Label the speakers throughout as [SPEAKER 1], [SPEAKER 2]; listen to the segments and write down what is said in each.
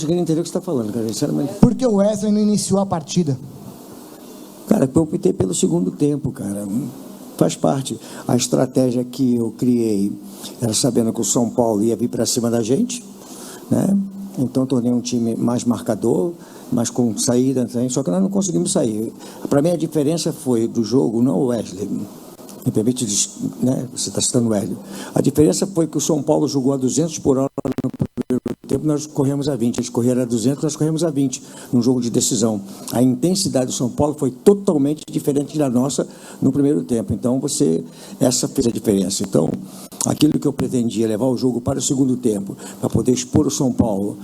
[SPEAKER 1] conseguindo entender o que você está falando, cara, sinceramente.
[SPEAKER 2] Por que o Wesley não iniciou a partida?
[SPEAKER 1] Cara, eu optei pelo segundo tempo, cara. Faz parte. A estratégia que eu criei era sabendo que o São Paulo ia vir para cima da gente, né? Então, tornei um time mais marcador, mas com saída, só que nós não conseguimos sair. Para mim, a diferença foi do jogo, não o Wesley. Me permite, né? Você está citando o Hélio. A diferença foi que o São Paulo jogou a 200 por hora no primeiro tempo, nós corremos a 20. Eles correram a 200, nós corremos a 20 num jogo de decisão. A intensidade do São Paulo foi totalmente diferente da nossa no primeiro tempo. Então, essa fez a diferença. Então, aquilo que eu pretendia, levar o jogo para o segundo tempo, para poder expor o São Paulo,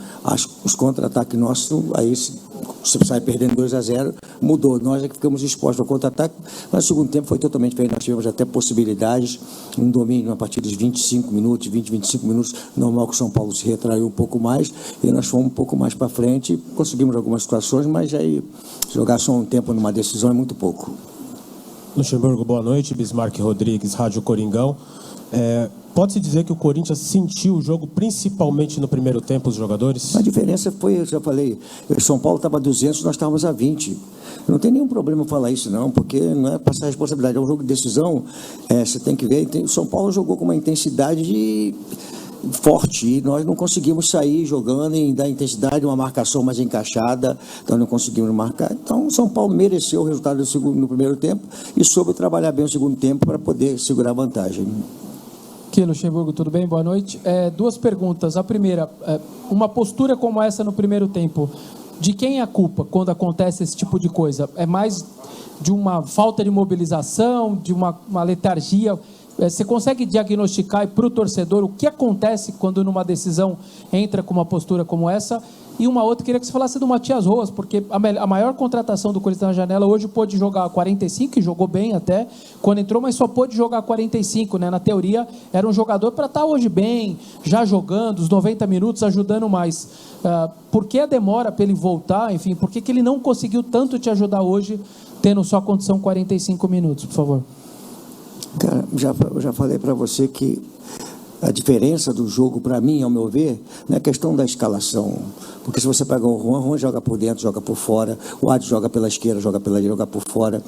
[SPEAKER 1] os contra-ataques nossos, aí você sai perdendo 2-0, mudou. Nós é que ficamos expostos ao contra-ataque, mas o segundo tempo foi totalmente diferente. Nós tivemos até possibilidades, um domínio a partir dos 25 minutos, 25 minutos, normal que o São Paulo se retraiu um pouco mais, e nós fomos um pouco mais para frente, conseguimos algumas situações, mas aí jogar só um tempo numa decisão é muito pouco.
[SPEAKER 3] Luxemburgo, boa noite. Bismarck Rodrigues, Rádio Coringão. Pode-se dizer que o Corinthians sentiu o jogo, principalmente no primeiro tempo, os jogadores?
[SPEAKER 1] A diferença foi, eu já falei, o São Paulo estava a 200, nós estávamos a 20. Não tem nenhum problema falar isso, não, porque não é passar a responsabilidade. É um jogo de decisão, você tem que ver. O São Paulo jogou com uma intensidade forte e nós não conseguimos sair jogando e dar intensidade, uma marcação mais encaixada, então não conseguimos marcar. Então o São Paulo mereceu o resultado no primeiro tempo e soube trabalhar bem o segundo tempo para poder segurar a vantagem.
[SPEAKER 4] Aqui, Luxemburgo, tudo bem? Boa noite. Duas perguntas. A primeira, uma postura como essa no primeiro tempo, de quem é a culpa quando acontece esse tipo de coisa? É mais de uma falta de mobilização, de uma letargia? Você consegue diagnosticar para o torcedor o que acontece quando numa decisão entra com uma postura como essa? E uma outra, queria que você falasse do Matias Rojas, porque a maior contratação do Corinthians na janela hoje pôde jogar 45, e jogou bem até quando entrou, mas só pôde jogar 45, né? Na teoria, era um jogador para estar hoje bem, já jogando os 90 minutos, ajudando mais. Por que a demora para ele voltar? Enfim, por que ele não conseguiu tanto te ajudar hoje, tendo só condição 45 minutos, por favor?
[SPEAKER 1] Cara, eu já falei para você que a diferença do jogo, para mim, ao meu ver, não é questão da escalação. Porque se você pegar o Juan joga por dentro, joga por fora, o Adson joga pela esquerda, joga pela direita, joga por fora.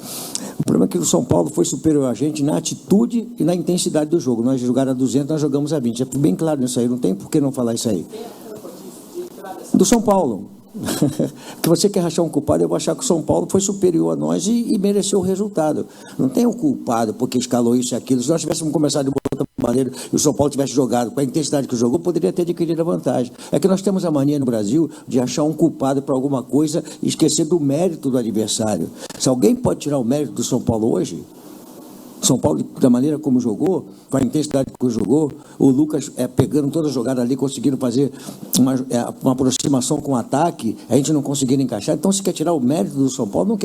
[SPEAKER 1] O problema é que o São Paulo foi superior a gente na atitude e na intensidade do jogo. Nós jogaram a 200, nós jogamos a 20. É bem claro nisso aí, não tem por que não falar isso aí. Do São Paulo. Que você quer achar um culpado, eu vou achar que o São Paulo foi superior a nós e mereceu o resultado. Não tem um culpado porque escalou isso e aquilo. Se nós tivéssemos começado de outra maneira e o São Paulo tivesse jogado com a intensidade que jogou, poderia ter adquirido a vantagem. É que nós temos a mania no Brasil de achar um culpado para alguma coisa e esquecer do mérito do adversário. Se alguém pode tirar o mérito do São Paulo hoje, São Paulo, da maneira como jogou, com a intensidade que jogou, o Lucas pegando toda a jogada ali, conseguindo fazer uma aproximação com o ataque, a gente não conseguindo encaixar. Então, se quer tirar o mérito do São Paulo, não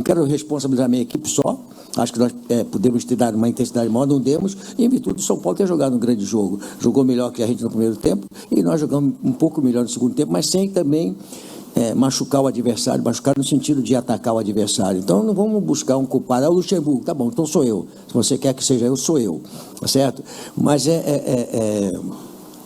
[SPEAKER 1] quero responsabilizar a minha equipe só. Acho que nós podemos ter dado uma intensidade maior, não demos, e em virtude do São Paulo ter jogado um grande jogo. Jogou melhor que a gente no primeiro tempo, e nós jogamos um pouco melhor no segundo tempo, mas sem também machucar o adversário, machucar no sentido de atacar o adversário. Então, não vamos buscar um culpado. É o Luxemburgo, tá bom, então sou eu. Se você quer que seja eu, sou eu. Tá certo? Mas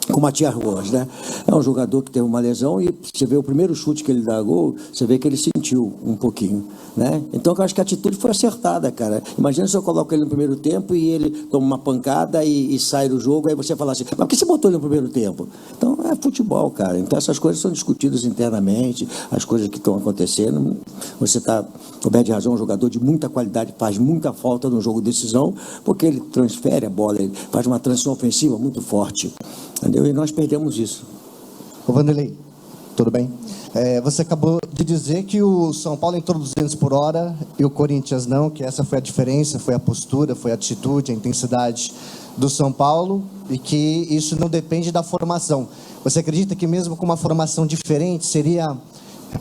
[SPEAKER 1] com o Matias Rojas, né? É um jogador que teve uma lesão e você vê o primeiro chute que ele dá gol, você vê que ele sentiu um pouquinho, né? Então eu acho que a atitude foi acertada, cara. Imagina se eu coloco ele no primeiro tempo e ele toma uma pancada e sai do jogo, aí você fala assim, mas por que você botou ele no primeiro tempo? Então é futebol, cara. Então essas coisas são discutidas internamente, as coisas que estão acontecendo. Você está coberto de razão, um jogador de muita qualidade, faz muita falta no jogo de decisão, porque ele transfere a bola, ele faz uma transição ofensiva muito forte. Entendeu? E nós perdemos isso.
[SPEAKER 2] Ô Vanderlei, tudo bem? Você acabou de dizer que o São Paulo entrou 200 por hora e o Corinthians não, que essa foi a diferença, foi a postura, foi a atitude, a intensidade do São Paulo e que isso não depende da formação. Você acredita que mesmo com uma formação diferente seria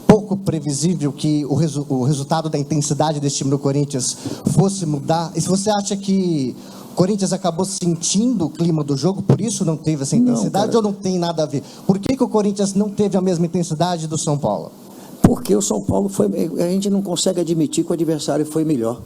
[SPEAKER 2] pouco previsível que o resultado da intensidade desse time do Corinthians fosse mudar? E se você acha que o Corinthians acabou sentindo o clima do jogo, por isso não teve essa intensidade, ou não tem nada a ver? Por que o Corinthians não teve a mesma intensidade do São Paulo?
[SPEAKER 1] Porque o São Paulo a gente não consegue admitir que o adversário foi melhor.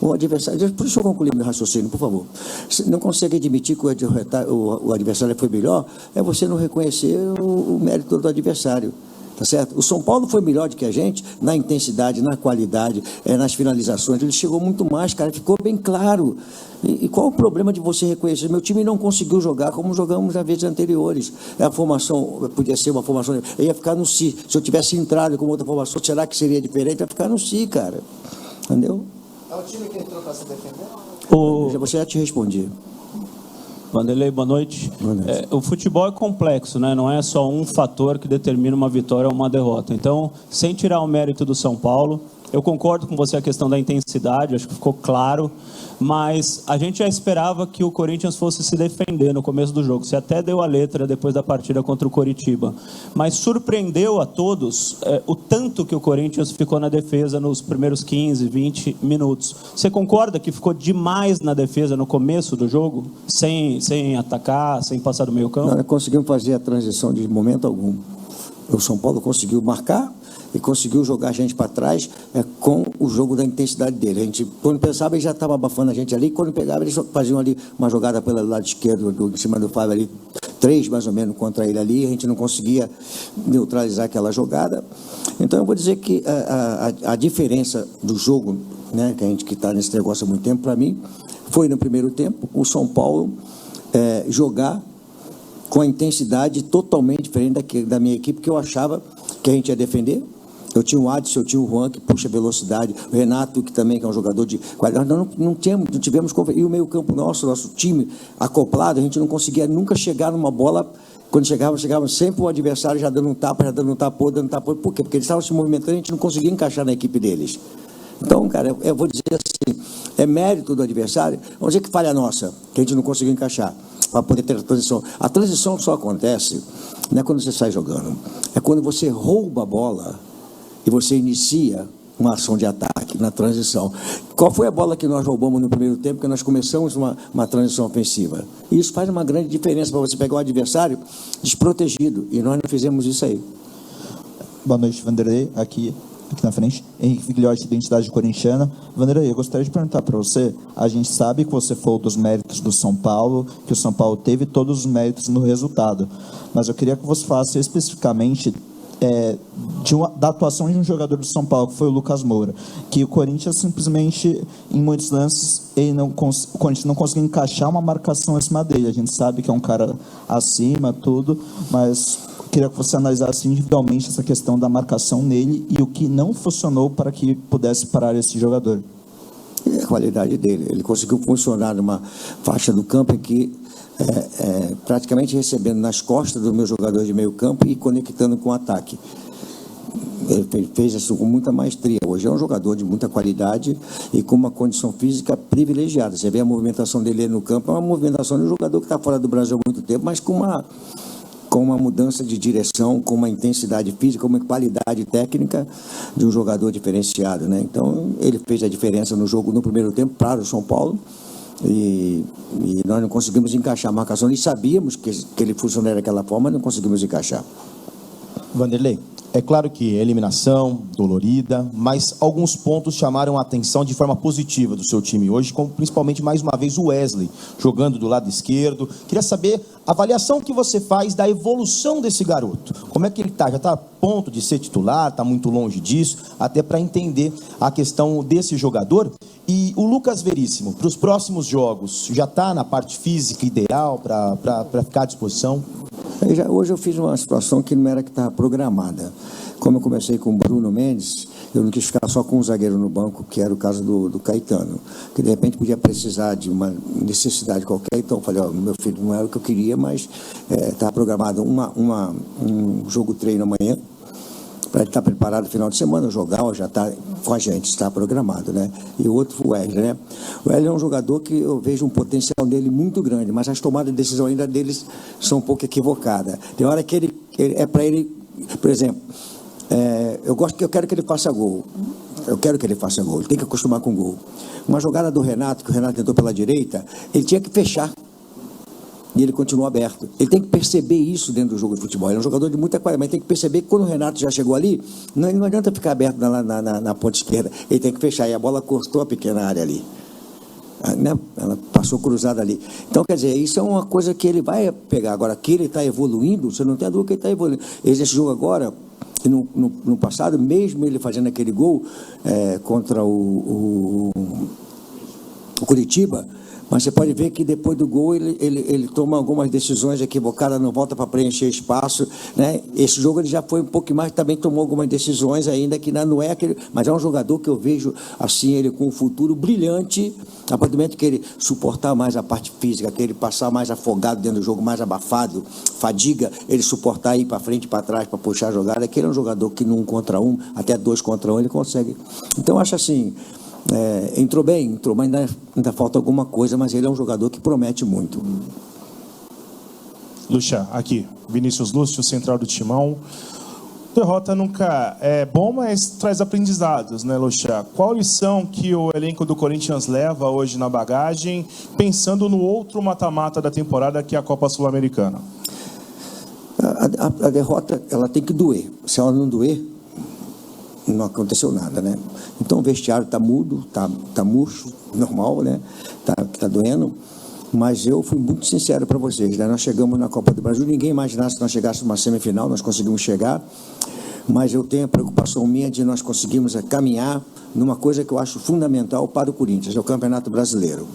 [SPEAKER 1] O adversário, deixa eu concluir meu raciocínio, por favor. Se não consegue admitir que o adversário foi melhor, é você não reconhecer o mérito do adversário. Tá certo? O São Paulo foi melhor do que a gente na intensidade, na qualidade, nas finalizações. Ele chegou muito mais, cara, ficou bem claro. E qual o problema de você reconhecer? Meu time não conseguiu jogar como jogamos nas vezes anteriores. A formação, podia ser uma formação, eu ia ficar no Si. Se eu tivesse entrado com outra formação, será que seria diferente? Ia ficar no Si, cara. Entendeu?
[SPEAKER 2] É o time que entrou para se defender?
[SPEAKER 1] Você já te respondi.
[SPEAKER 5] Vanderlei, boa noite.
[SPEAKER 1] Boa noite.
[SPEAKER 5] O futebol é complexo, né? Não é só um fator que determina uma vitória ou uma derrota. Então, sem tirar o mérito do São Paulo, eu concordo com você a questão da intensidade, acho que ficou claro, mas a gente já esperava que o Corinthians fosse se defender no começo do jogo. Você até deu a letra depois da partida contra o Coritiba, mas surpreendeu a todos o tanto que o Corinthians ficou na defesa nos primeiros 15, 20 minutos. Você concorda que ficou demais na defesa no começo do jogo, sem atacar, sem passar do meio campo?
[SPEAKER 1] Não conseguimos fazer a transição de momento algum. O São Paulo conseguiu marcar e conseguiu jogar a gente para trás com o jogo da intensidade dele. A gente, quando pensava, ele já estava abafando a gente ali, quando pegava, eles faziam ali uma jogada pelo lado esquerdo, em cima do Fábio ali, 3 mais ou menos contra ele ali, a gente não conseguia neutralizar aquela jogada. Então eu vou dizer que a diferença do jogo, né, que a gente que está nesse negócio há muito tempo, para mim, foi no primeiro tempo, o São Paulo jogar com a intensidade totalmente diferente da minha equipe, que eu achava que a gente ia defender. Eu tinha o Adson, eu tinha o Juan, que puxa velocidade, o Renato, que também que é um jogador de qualidade. Nós não tivemos... E o meio-campo nosso time acoplado, a gente não conseguia nunca chegar numa bola. Quando chegava sempre o adversário já dando um tapa. Por quê? Porque eles estavam se movimentando e a gente não conseguia encaixar na equipe deles. Então, cara, eu vou dizer assim, é mérito do adversário. Vamos dizer que falha nossa, que a gente não conseguiu encaixar para poder ter a transição. A transição só acontece não é quando você sai jogando, é quando você rouba a bola e você inicia uma ação de ataque na transição. Qual foi a bola que nós roubamos no primeiro tempo, que nós começamos uma transição ofensiva? E isso faz uma grande diferença para você pegar o adversário desprotegido, e nós não fizemos isso aí.
[SPEAKER 6] Boa noite, Vanderlei, aqui na frente, Henrique Figliotti, Identidade Corintiana. Vanderlei, eu gostaria de perguntar para você, a gente sabe que você falou dos méritos do São Paulo, que o São Paulo teve todos os méritos no resultado, mas eu queria que você falasse especificamente da atuação de um jogador do São Paulo, que foi o Lucas Moura, que o Corinthians simplesmente, em muitos lances, o Corinthians não conseguiu encaixar uma marcação acima dele. A gente sabe que é um cara acima, tudo, mas queria que você analisasse individualmente essa questão da marcação nele e o que não funcionou para que pudesse parar esse jogador.
[SPEAKER 1] É a qualidade dele. Ele conseguiu funcionar numa faixa do campo em que praticamente recebendo nas costas do meu jogador de meio campo e conectando com o ataque. Ele fez isso com muita maestria. Hoje é um jogador de muita qualidade e com uma condição física privilegiada. Você vê a movimentação dele no campo, é uma movimentação de um jogador que está fora do Brasil há muito tempo, mas com uma mudança de direção, com uma intensidade física, uma qualidade técnica de um jogador diferenciado, né? Então, ele fez a diferença no jogo no primeiro tempo para o São Paulo e nós não conseguimos encaixar a marcação. E sabíamos que ele funcionaria daquela forma, mas não conseguimos encaixar.
[SPEAKER 7] Vanderlei, é claro que eliminação, dolorida, mas alguns pontos chamaram a atenção de forma positiva do seu time hoje, como principalmente, mais uma vez, o Wesley, jogando do lado esquerdo. Queria saber a avaliação que você faz da evolução desse garoto. Como é que ele está? Já está a ponto de ser titular? Está muito longe disso? Até para entender a questão desse jogador. E o Lucas Veríssimo, para os próximos jogos, já está na parte física ideal para ficar à disposição?
[SPEAKER 1] Hoje eu fiz uma situação que não era que estava programada. Como eu comecei com o Bruno Mendes, eu não quis ficar só com um zagueiro no banco, que era o caso do Caetano, que de repente podia precisar de uma necessidade qualquer. Então eu falei, meu filho, não era o que eu queria, mas estava programado um jogo treino amanhã, para ele estar preparado no final de semana, jogar, já está com a gente, está programado, né? E o outro, o Wesley, né? O Wesley é um jogador que eu vejo um potencial dele muito grande, mas as tomadas de decisão ainda deles são um pouco equivocadas. Tem hora que ele é para ele, por exemplo, eu quero que ele faça gol. Eu quero que ele faça gol, ele tem que acostumar com gol. Uma jogada do Renato, que o Renato tentou pela direita, ele tinha que fechar. E ele continua aberto. Ele tem que perceber isso dentro do jogo de futebol. Ele é um jogador de muita qualidade, mas tem que perceber que quando o Renato já chegou ali, não adianta ficar aberto na ponta esquerda. Ele tem que fechar. E a bola cortou a pequena área ali. Né? Ela passou cruzada ali. Então, quer dizer, isso é uma coisa que ele vai pegar. Agora, que ele está evoluindo, você não tem a dúvida que ele está evoluindo. Esse jogo agora, no passado, mesmo ele fazendo aquele gol contra o Curitiba, mas você pode ver que depois do gol ele toma algumas decisões equivocadas, não volta para preencher espaço, né? Esse jogo ele já foi um pouco mais, também tomou algumas decisões ainda que não é aquele, mas é um jogador que eu vejo assim ele com um futuro brilhante, a partir do momento que ele suportar mais a parte física, que ele passar mais afogado dentro do jogo, mais abafado, fadiga, ele suportar ir para frente e para trás para puxar a jogada, que ele é um jogador que no 1 contra 1, até 2 contra 1 ele consegue. Então eu acho assim, entrou bem, mas ainda falta alguma coisa, mas ele é um jogador que promete muito.
[SPEAKER 8] Lucha, aqui, Vinícius Lúcio, central do Timão. Derrota nunca é bom, mas traz aprendizados, né, Lucha? Qual lição que o elenco do Corinthians leva hoje na bagagem, pensando no outro mata-mata da temporada, que é a Copa Sul-Americana?
[SPEAKER 1] A derrota, ela tem que doer. Se ela não doer, não aconteceu nada, né? Então o vestiário está mudo, tá murcho, normal, né? Tá doendo. Mas eu fui muito sincero para vocês, né? Nós chegamos na Copa do Brasil, ninguém imaginasse que nós chegássemos numa semifinal, nós conseguimos chegar, mas eu tenho a preocupação minha de nós conseguirmos caminhar numa coisa que eu acho fundamental para o Corinthians, é o Campeonato Brasileiro.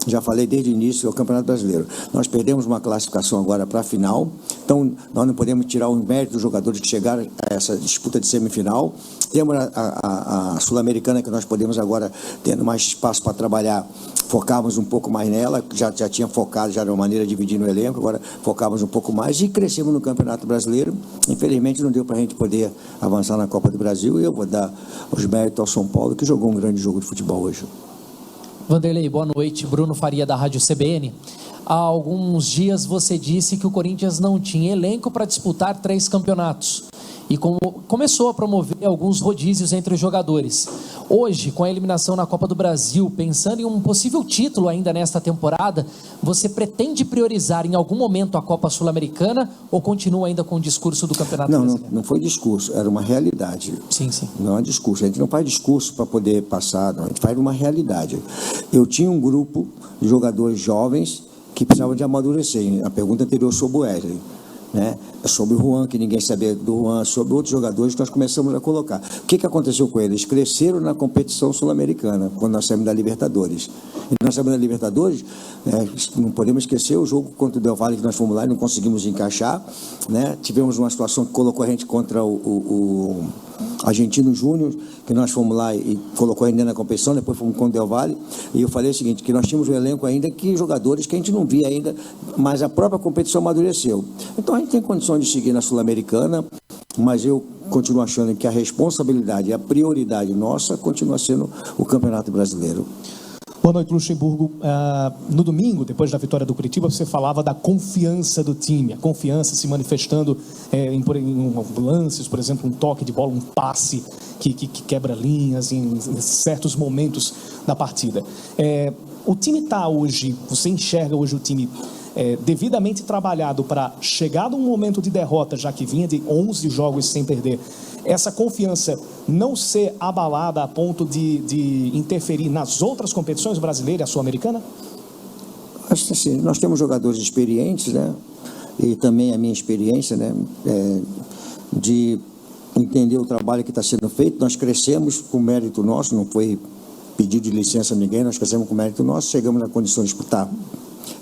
[SPEAKER 1] Já falei desde o início, é o Campeonato Brasileiro. Nós perdemos uma classificação agora para a final, então nós não podemos tirar o mérito dos jogadores que chegaram a essa disputa de semifinal. Temos a Sul-Americana, que nós podemos agora, tendo mais espaço para trabalhar, focarmos um pouco mais nela, já tinha focado já de uma maneira de dividir no elenco, agora focamos um pouco mais e crescemos no Campeonato Brasileiro. Infelizmente não deu para a gente poder avançar na Copa do Brasil, e eu vou dar os méritos ao São Paulo, que jogou um grande jogo de futebol hoje.
[SPEAKER 9] Vanderlei, boa noite. Bruno Faria, da Rádio CBN. Há alguns dias você disse que o Corinthians não tinha elenco para disputar 3 campeonatos e começou a promover alguns rodízios entre os jogadores. Hoje, com a eliminação na Copa do Brasil, pensando em um possível título ainda nesta temporada, você pretende priorizar em algum momento a Copa Sul-Americana ou continua ainda com o discurso do Campeonato Brasileiro?
[SPEAKER 1] Não foi discurso, era uma realidade.
[SPEAKER 9] Sim.
[SPEAKER 1] Não é discurso, a gente não faz discurso para poder passar, não, a gente faz uma realidade. Eu tinha um grupo de jogadores jovens que precisavam de amadurecer. A pergunta anterior sobre o Wesley, né? Sobre o Juan, que ninguém sabia do Juan, sobre outros jogadores que nós começamos a colocar. O que aconteceu com eles? Cresceram na competição sul-americana, quando nós saímos da Libertadores. E nós saímos da Libertadores, não podemos esquecer o jogo contra o Del Valle, que nós fomos lá e não conseguimos encaixar, né? Tivemos uma situação que colocou a gente contra o Argentino Júnior, que nós fomos lá e colocou ainda na competição, depois fomos com o Del Valle, e eu falei o seguinte, que nós tínhamos um elenco ainda que jogadores que a gente não via ainda, mas a própria competição amadureceu. Então a gente tem condição de seguir na Sul-Americana, mas eu continuo achando que a responsabilidade e a prioridade nossa continua sendo o Campeonato Brasileiro.
[SPEAKER 10] Boa noite, Luxemburgo. No domingo, depois da vitória do Curitiba, você falava da confiança do time, a confiança se manifestando em lances, por exemplo, um toque de bola, um passe que quebra linhas em certos momentos da partida. O time está hoje, você enxerga hoje o time devidamente trabalhado para chegar num momento de derrota, já que vinha de 11 jogos sem perder, essa confiança não ser abalada a ponto de interferir nas outras competições brasileiras e a sul-americana?
[SPEAKER 1] Acho que assim, nós temos jogadores experientes, né? E também a minha experiência, né? De entender o trabalho que está sendo feito. Nós crescemos com mérito nosso, não foi pedido de licença a ninguém, nós crescemos com mérito nosso, chegamos na condição de disputar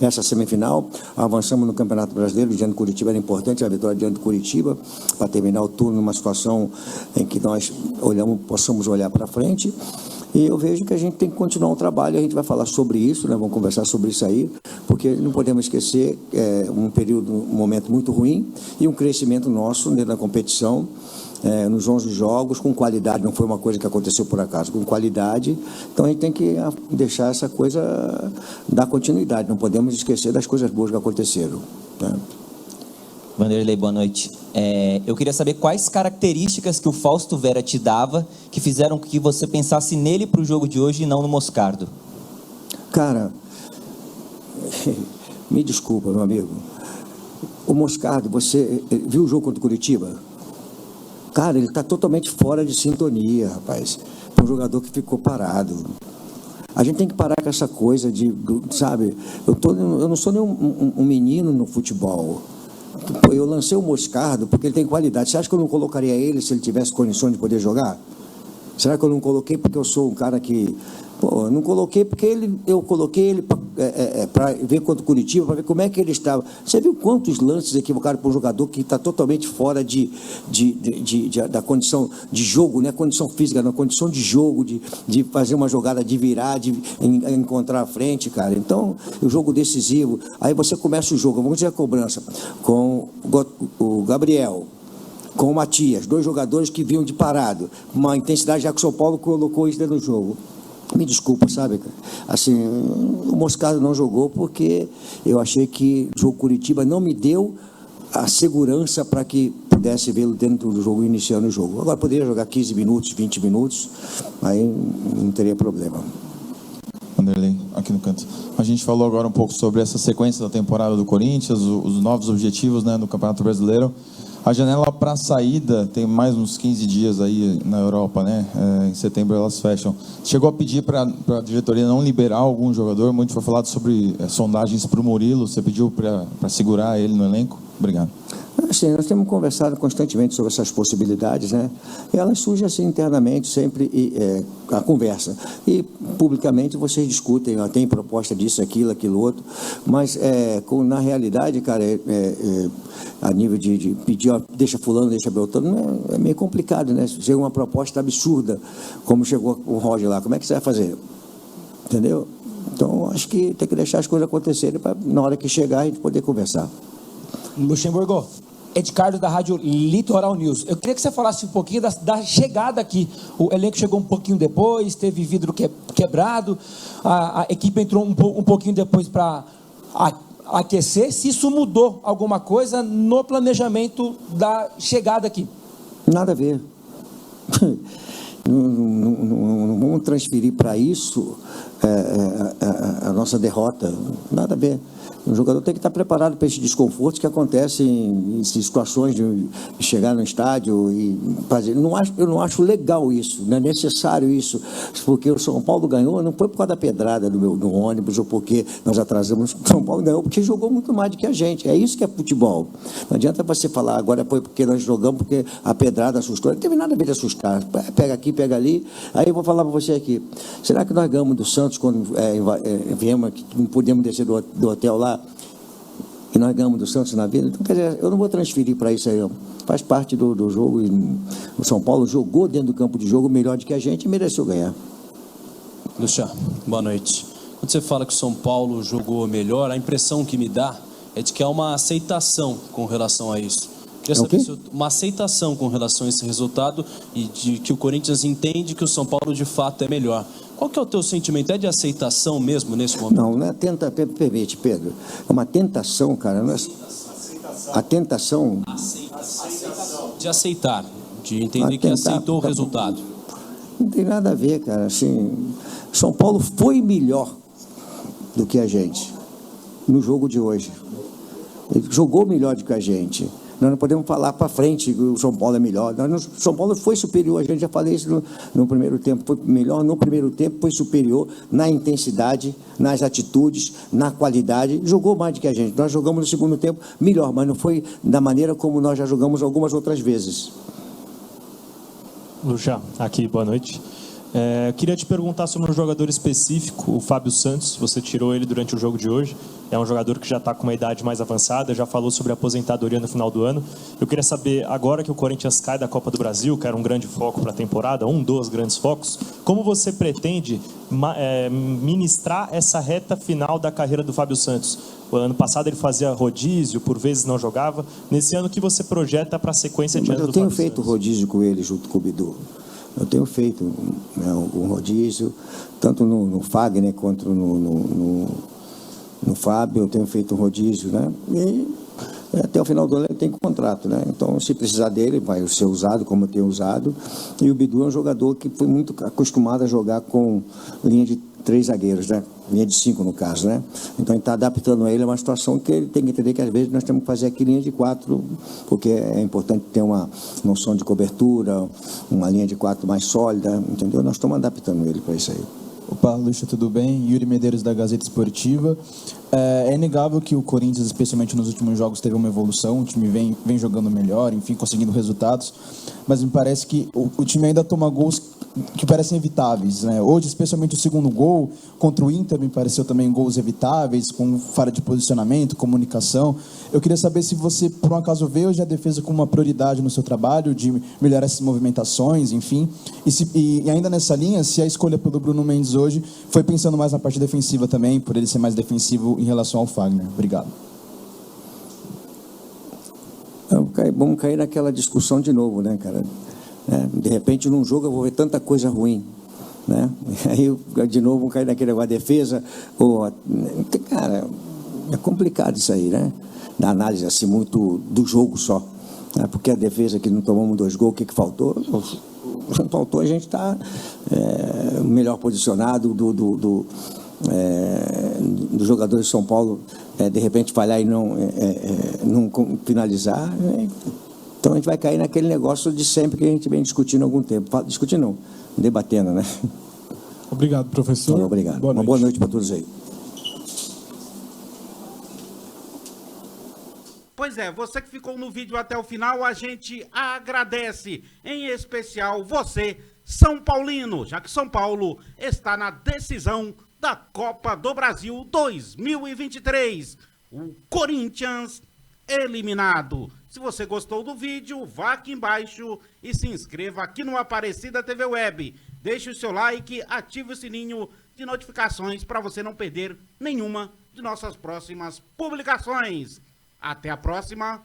[SPEAKER 1] essa semifinal, avançamos no Campeonato Brasileiro, diante do Curitiba era importante, a vitória diante do Curitiba, para terminar o turno numa situação em que nós possamos olhar para frente, e eu vejo que a gente tem que continuar o trabalho, a gente vai falar sobre isso, né? Vamos conversar sobre isso aí, porque não podemos esquecer um momento muito ruim, e um crescimento nosso dentro da competição, nos 11 jogos, com qualidade, não foi uma coisa que aconteceu por acaso, com qualidade, então a gente tem que deixar essa coisa dar continuidade, não podemos esquecer das coisas boas que aconteceram, né?
[SPEAKER 11] Vanderlei, boa noite. Eu queria saber quais características que o Fausto Vera te dava que fizeram que você pensasse nele para o jogo de hoje e não no Moscardo.
[SPEAKER 1] Cara, me desculpa, meu amigo. O Moscardo, você viu o jogo contra o Curitiba? Cara, ele está totalmente fora de sintonia, rapaz. Um jogador que ficou parado. A gente tem que parar com essa coisa sabe? Eu não sou nenhum um menino no futebol. Eu lancei o Moscardo porque ele tem qualidade. Você acha que eu não colocaria ele se ele tivesse condições de poder jogar? Será que eu não coloquei porque eu sou um cara que... Pô, eu não coloquei porque eu coloquei ele para ver contra o Curitiba, para ver como é que ele estava. Você viu quantos lances equivocados para um jogador que está totalmente fora da condição de jogo, né? Condição física, não, condição de jogo, de fazer uma jogada, de virar, de encontrar a frente, cara. Então, o jogo decisivo. Aí você começa o jogo, vamos dizer a cobrança, com o Gabriel, com o Matias, 2 jogadores que vinham de parado, uma intensidade já que o São Paulo colocou isso dentro do jogo. Me desculpa, sabe? Assim, o Moscardo não jogou porque eu achei que o jogo Curitiba não me deu a segurança para que pudesse vê-lo dentro do jogo, iniciando o jogo. Agora poderia jogar 15 minutos, 20 minutos, aí não teria problema.
[SPEAKER 12] Vanderlei, aqui no canto. A gente falou agora um pouco sobre essa sequência da temporada do Corinthians, os novos objetivos, né, do Campeonato Brasileiro. A janela para saída tem mais uns 15 dias aí na Europa, né? Em setembro elas fecham. Chegou a pedir para a diretoria não liberar algum jogador? Muito foi falado sobre sondagens para o Murilo. Você pediu para segurar ele no elenco? Obrigado.
[SPEAKER 1] Assim, nós temos conversado constantemente sobre essas possibilidades, né? E elas surgem assim internamente, sempre a conversa. E publicamente vocês discutem, tem proposta disso, aquilo outro, mas na realidade, cara, a nível de pedir, ó, deixa fulano, deixa Beltrano, é meio complicado, né? Chega uma proposta absurda, como chegou o Roger lá, como é que você vai fazer? Entendeu? Então, acho que tem que deixar as coisas acontecerem para, na hora que chegar, a gente poder conversar.
[SPEAKER 13] Luxemburgo, Edcardo da Rádio Litoral News. Eu queria que você falasse um pouquinho da chegada aqui. O elenco chegou um pouquinho depois, teve vidro quebrado, a equipe entrou um pouquinho depois para aquecer. Se isso mudou alguma coisa no planejamento da chegada aqui?
[SPEAKER 1] Nada a ver. Não vamos transferir para isso a nossa derrota. Nada a ver. O jogador tem que estar preparado para esses desconfortos que acontecem em situações de chegar no estádio e fazer. Eu não acho legal isso, não é necessário isso, porque o São Paulo ganhou, não foi por causa da pedrada do ônibus ou porque nós atrasamos. O São Paulo ganhou porque jogou muito mais do que a gente. É isso que é futebol. Não adianta você falar agora foi porque nós jogamos, porque a pedrada assustou. Não teve nada a ver de assustar. Pega aqui, pega ali. Aí eu vou falar para você aqui. Será que nós ganhamos do Santos quando viemos, que não podemos descer do hotel lá? E nós ganhamos do Santos na vida. Então, quer dizer, eu não vou transferir para isso aí. Faz parte do jogo. E o São Paulo jogou dentro do campo de jogo melhor do que a gente e mereceu ganhar.
[SPEAKER 14] Luxa, boa noite. Quando você fala que o São Paulo jogou melhor, a impressão que me dá é de que há uma aceitação com relação a isso. Queria saber se uma aceitação com relação a esse resultado e de que o Corinthians entende que o São Paulo de fato é melhor. Qual que é o teu sentimento? É de aceitação mesmo nesse momento?
[SPEAKER 1] Não, não é permite, Pedro. É uma tentação, cara. Não é... A tentação...
[SPEAKER 14] De aceitar, de entender que aceitou o resultado.
[SPEAKER 1] Não tem nada a ver, cara. Assim, São Paulo foi melhor do que a gente no jogo de hoje. Ele jogou melhor do que a gente. Nós não podemos falar para frente que o São Paulo é melhor. O São Paulo foi superior, a gente já falei isso no primeiro tempo, foi melhor no primeiro tempo, foi superior na intensidade, nas atitudes, na qualidade, jogou mais do que a gente. Nós jogamos no segundo tempo melhor, mas não foi da maneira como nós já jogamos algumas outras vezes.
[SPEAKER 15] Luxa, aqui, boa noite. Queria te perguntar sobre um jogador específico, o Fábio Santos. Você tirou ele durante o jogo de hoje. É um jogador que já está com uma idade mais avançada, já falou sobre a aposentadoria no final do ano. Eu queria saber, agora que o Corinthians cai da Copa do Brasil, que era um grande foco para a temporada, dos grandes focos, como você pretende ministrar essa reta final da carreira do Fábio Santos? O ano passado ele fazia rodízio, por vezes não jogava. Nesse ano, o que você projeta para a sequência de anos do Fábio Santos?
[SPEAKER 1] Eu tenho feito rodízio com ele junto com o Bidu. Eu tenho feito um rodízio, tanto no Fagner quanto no Fábio, eu tenho feito um rodízio, né? E até o final do ano ele tem contrato, né? Então, se precisar dele, vai ser usado como eu tenho usado. E o Bidu é um jogador que foi muito acostumado a jogar com linha 3 zagueiros, né? Linha de 5 no caso, né? Então a gente está adaptando ele a uma situação que ele tem que entender que às vezes nós temos que fazer aqui linha de 4, porque é importante ter uma noção de cobertura, uma linha de 4 mais sólida, entendeu? Nós estamos adaptando ele para isso aí.
[SPEAKER 6] Opa, Lucha, tudo bem? Yuri Medeiros, da Gazeta Esportiva. É inegável que o Corinthians, especialmente nos últimos jogos, teve uma evolução. O time vem jogando melhor, enfim, conseguindo resultados. Mas me parece que o time ainda toma gols que parecem evitáveis, né? Hoje, especialmente o segundo gol contra o Inter, me pareceu também gols evitáveis, com falha de posicionamento, comunicação. Eu queria saber se você, por um acaso, vê hoje a defesa como uma prioridade no seu trabalho, de melhorar essas movimentações, enfim. E ainda nessa linha, se a escolha pelo Bruno Mendes hoje foi pensando mais na parte defensiva também, por ele ser mais defensivo em relação ao Fagner. Obrigado.
[SPEAKER 1] Vamos cair naquela discussão de novo, né, cara? De repente, num jogo, eu vou ver tanta coisa ruim, né? Aí, de novo, vamos cair naquele negócio de defesa. Cara, é complicado isso aí, né? Da análise, assim, muito do jogo só. Né? Porque a defesa que não tomamos 2 gols, o que faltou? Faltou a gente estar melhor posicionado dos jogadores de São Paulo, de repente falhar e não finalizar. Então a gente vai cair naquele negócio de sempre que a gente vem discutindo há algum tempo. Discutindo não, debatendo, né?
[SPEAKER 16] Obrigado, professor.
[SPEAKER 1] Então, obrigado. Uma boa noite para todos aí.
[SPEAKER 17] Pois é, você que ficou no vídeo até o final, a gente agradece. Em especial você, São Paulino, já que São Paulo está na decisão da Copa do Brasil 2023. O Corinthians eliminado. Se você gostou do vídeo, vá aqui embaixo e se inscreva aqui no Aparecida TV Web. Deixe o seu like, ative o sininho de notificações para você não perder nenhuma de nossas próximas publicações. Até a próxima.